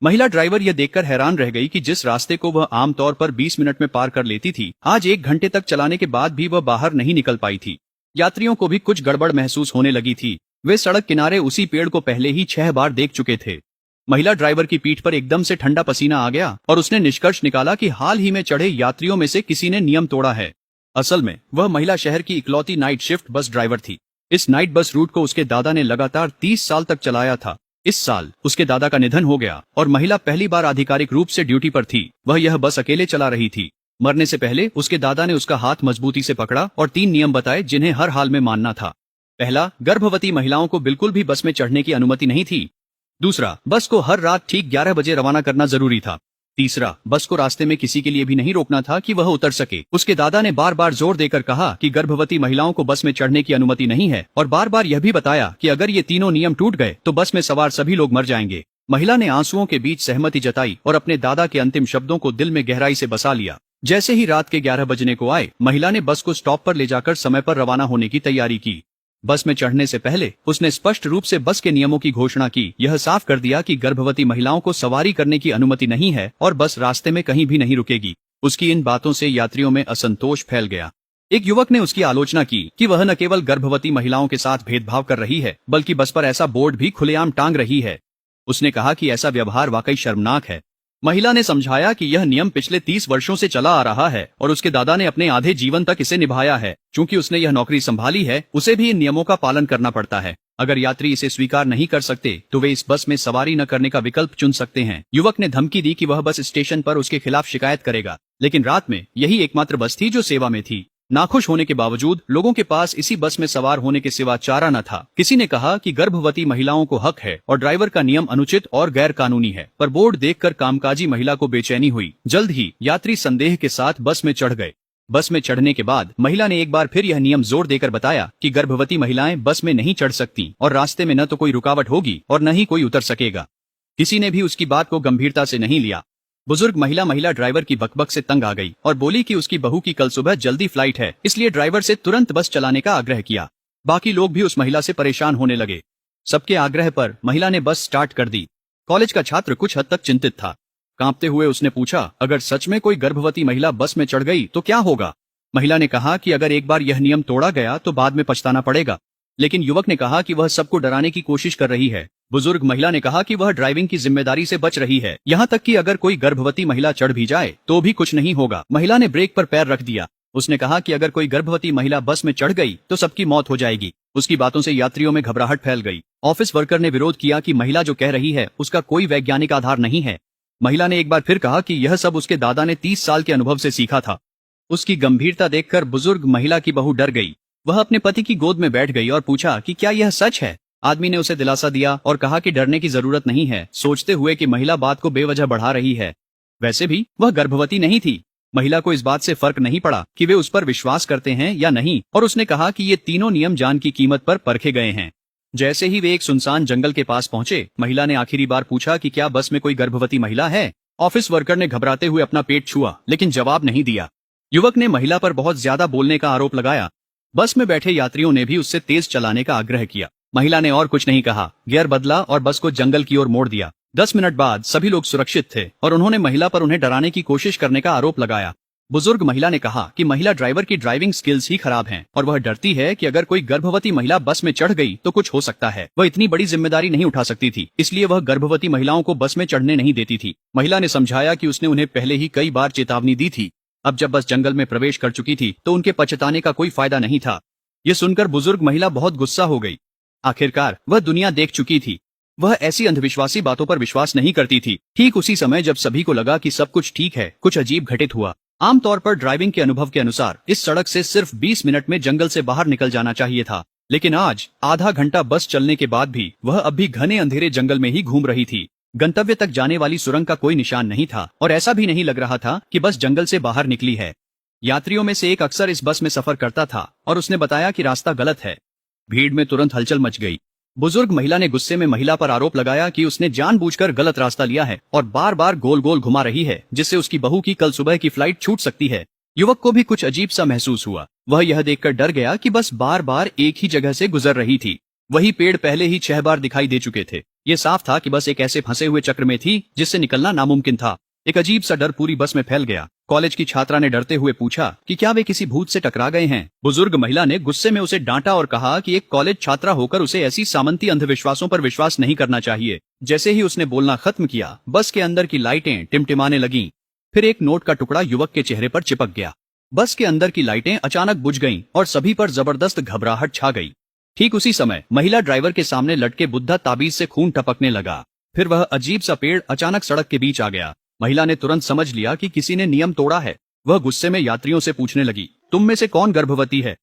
महिला ड्राइवर यह देखकर हैरान रह गई कि जिस रास्ते को वह आमतौर पर 20 मिनट में पार कर लेती थी, आज 1 घंटे तक चलाने के बाद भी वह बाहर नहीं निकल पाई थी। यात्रियों को भी कुछ गड़बड़ महसूस होने लगी थी। वे सड़क किनारे उसी पेड़ को पहले ही 6 बार देख चुके थे। महिला ड्राइवर की पीठ पर एकदम से ठंडा पसीना आ गया और उसने निष्कर्ष निकाला कि हाल ही में चढ़े यात्रियों में से किसी ने नियम तोड़ा है। असल में वह महिला शहर की इकलौती नाइट शिफ्ट बस ड्राइवर थी। इस नाइट बस रूट को उसके दादा ने लगातार 30 साल तक चलाया था। इस साल उसके दादा का निधन हो गया और महिला पहली बार आधिकारिक रूप से ड्यूटी पर थी। वह यह बस अकेले चला रही थी। मरने से पहले उसके दादा ने उसका हाथ मजबूती से पकड़ा और 3 नियम बताए जिन्हें हर हाल में मानना था। पहला, गर्भवती महिलाओं को बिल्कुल भी बस में चढ़ने की अनुमति नहीं थी। दूसरा, बस को हर रात ठीक 11 बजे रवाना करना जरूरी था। तीसरा, बस को रास्ते में किसी के लिए भी नहीं रोकना था कि वह उतर सके। उसके दादा ने बार बार जोर देकर कहा कि गर्भवती महिलाओं को बस में चढ़ने की अनुमति नहीं है और बार बार यह भी बताया कि अगर ये तीनों नियम टूट गए तो बस में सवार सभी लोग मर जाएंगे। महिला ने आंसुओं के बीच सहमति जताई और अपने दादा के अंतिम शब्दों को दिल में गहराई से बसा लिया। जैसे ही रात के 11 बजने को आए, महिला ने बस को स्टॉप पर ले जाकर समय पर रवाना होने की तैयारी की। बस में चढ़ने से पहले उसने स्पष्ट रूप से बस के नियमों की घोषणा की। यह साफ कर दिया कि गर्भवती महिलाओं को सवारी करने की अनुमति नहीं है और बस रास्ते में कहीं भी नहीं रुकेगी। उसकी इन बातों से यात्रियों में असंतोष फैल गया। एक युवक ने उसकी आलोचना की कि वह न केवल गर्भवती महिलाओं के साथ भेदभाव कर रही है, बल्कि बस पर ऐसा बोर्ड भी खुलेआम टांग रही है। उसने कहा कि ऐसा व्यवहार वाकई शर्मनाक है। महिला ने समझाया कि यह नियम पिछले 30 वर्षों से चला आ रहा है और उसके दादा ने अपने आधे जीवन तक इसे निभाया है। चूंकि उसने यह नौकरी संभाली है, उसे भी इन नियमों का पालन करना पड़ता है। अगर यात्री इसे स्वीकार नहीं कर सकते तो वे इस बस में सवारी न करने का विकल्प चुन सकते हैं। युवक ने धमकी दी कि वह बस स्टेशन पर उसके खिलाफ शिकायत करेगा, लेकिन रात में यही एकमात्र बस थी जो सेवा में थी। नाखुश होने के बावजूद लोगों के पास इसी बस में सवार होने के सिवा चारा न था। किसी ने कहा कि गर्भवती महिलाओं को हक है और ड्राइवर का नियम अनुचित और गैर कानूनी है, पर बोर्ड देखकर कामकाजी महिला को बेचैनी हुई। जल्द ही यात्री संदेह के साथ बस में चढ़ गए। बस में चढ़ने के बाद महिला ने एक बार फिर यह नियम जोर देकर बताया कि गर्भवती महिलाएं बस में नहीं चढ़ सकती और रास्ते में न तो कोई रुकावट होगी और न ही कोई उतर सकेगा। किसी ने भी उसकी बात को गंभीरता से नहीं लिया। बुजुर्ग महिला ड्राइवर की बकबक से तंग आ गई और बोली कि उसकी बहू की कल सुबह जल्दी फ्लाइट है, इसलिए ड्राइवर से तुरंत बस चलाने का आग्रह किया। बाकी लोग भी उस महिला से परेशान होने लगे। सबके आग्रह पर महिला ने बस स्टार्ट कर दी। कॉलेज का छात्र कुछ हद तक चिंतित था। कांपते हुए उसने पूछा, अगर सच में कोई गर्भवती महिला बस में चढ़ गई तो क्या होगा? महिला ने कहा कि अगर एक बार यह नियम तोड़ा गया तो बाद में पछताना पड़ेगा। लेकिन युवक ने कहा कि वह सबको डराने की कोशिश कर रही है। बुजुर्ग महिला ने कहा कि वह ड्राइविंग की जिम्मेदारी से बच रही है, यहाँ तक कि अगर कोई गर्भवती महिला चढ़ भी जाए तो भी कुछ नहीं होगा। महिला ने ब्रेक पर पैर रख दिया। उसने कहा कि अगर कोई गर्भवती महिला बस में चढ़ गई तो सबकी मौत हो जाएगी। उसकी बातों से यात्रियों में घबराहट फैल गई। ऑफिस वर्कर ने विरोध किया कि महिला जो कह रही है उसका कोई वैज्ञानिक आधार नहीं है। महिला ने एक बार फिर कहा कि यह सब उसके दादा ने 30 साल के अनुभव से सीखा था। उसकी गंभीरता देखकर बुजुर्ग महिला की बहू डर गई। वह अपने पति की गोद में बैठ गई और पूछा कि क्या यह सच है? आदमी ने उसे दिलासा दिया और कहा कि डरने की जरूरत नहीं है, सोचते हुए कि महिला बात को बेवजह बढ़ा रही है। वैसे भी वह गर्भवती नहीं थी। महिला को इस बात से फर्क नहीं पड़ा कि वे उस पर विश्वास करते हैं या नहीं, और उसने कहा कि ये तीनों नियम जान की कीमत पर परखे गए हैं। जैसे ही वे एक सुनसान जंगल के पास पहुंचे, महिला ने आखिरी बार पूछा कि क्या बस में कोई गर्भवती महिला है? ऑफिस वर्कर ने घबराते हुए अपना पेट छुआ, लेकिन जवाब नहीं दिया। युवक ने महिला पर बहुत ज्यादा बोलने का आरोप लगाया। बस में बैठे यात्रियों ने भी उससे तेज चलाने का आग्रह किया। महिला ने और कुछ नहीं कहा, गियर बदला और बस को जंगल की ओर मोड़ दिया। 10 मिनट बाद सभी लोग सुरक्षित थे और उन्होंने महिला पर उन्हें डराने की कोशिश करने का आरोप लगाया। बुजुर्ग महिला ने कहा कि महिला ड्राइवर की ड्राइविंग स्किल्स ही खराब हैं और वह डरती है कि अगर कोई गर्भवती महिला बस में चढ़ गई तो कुछ हो सकता है। वह इतनी बड़ी जिम्मेदारी नहीं उठा सकती थी, इसलिए वह गर्भवती महिलाओं को बस में चढ़ने नहीं देती थी। महिला ने समझाया कि उसने उन्हें पहले ही कई बार चेतावनी दी थी। अब जब बस जंगल में प्रवेश कर चुकी थी तो उनके पछताने का कोई फायदा नहीं था। ये सुनकर बुजुर्ग महिला बहुत गुस्सा हो गई। आखिरकार वह दुनिया देख चुकी थी। वह ऐसी अंधविश्वासी बातों पर विश्वास नहीं करती थी। ठीक उसी समय जब सभी को लगा कि सब कुछ ठीक है, कुछ अजीब घटित हुआ। आमतौर पर ड्राइविंग के अनुभव के अनुसार इस सड़क से सिर्फ 20 मिनट में जंगल से बाहर निकल जाना चाहिए था, लेकिन आज आधा घंटा बस चलने के बाद भी वह अब भी घने अंधेरे जंगल में ही घूम रही थी। गंतव्य तक जाने वाली सुरंग का कोई निशान नहीं था और ऐसा भी नहीं लग रहा था कि बस जंगल से बाहर निकली है। यात्रियों में से एक अक्सर इस बस में सफर करता था और उसने बताया कि रास्ता गलत है। भीड़ में तुरंत हलचल मच गई। बुजुर्ग महिला ने गुस्से में महिला पर आरोप लगाया कि उसने जानबूझकर गलत रास्ता लिया है और बार बार गोल गोल घुमा रही है, जिससे उसकी बहू की कल सुबह की फ्लाइट छूट सकती है। युवक को भी कुछ अजीब सा महसूस हुआ। वह यह देखकर डर गया कि बस बार बार एक ही जगह से गुजर रही थी। वही पेड़ पहले ही 6 बार दिखाई दे चुके थे। ये साफ था कि बस एक ऐसे फंसे हुए चक्र में थी जिससे निकलना नामुमकिन था। एक अजीब सा डर पूरी बस में फैल गया। कॉलेज की छात्रा ने डरते हुए पूछा कि क्या वे किसी भूत से टकरा गए हैं। बुजुर्ग महिला ने गुस्से में उसे डांटा और कहा कि एक कॉलेज छात्रा होकर उसे ऐसी सामंती अंधविश्वासों पर विश्वास नहीं करना चाहिए। जैसे ही उसने बोलना खत्म किया, बस के अंदर की लाइटें टिमटिमाने लगीं। फिर एक नोट का टुकड़ा युवक के चेहरे पर चिपक गया। बस के अंदर की लाइटें अचानक बुझ गईं और सभी पर जबरदस्त घबराहट छा गई। ठीक उसी समय महिला ड्राइवर के सामने लटके बुद्धा ताबीज से खून टपकने लगा। फिर वह अजीब सा पेड़ अचानक सड़क के बीच आ गया। महिला ने तुरंत समझ लिया कि किसी ने नियम तोड़ा है। वह गुस्से में यात्रियों से पूछने लगी, तुम में से कौन गर्भवती है?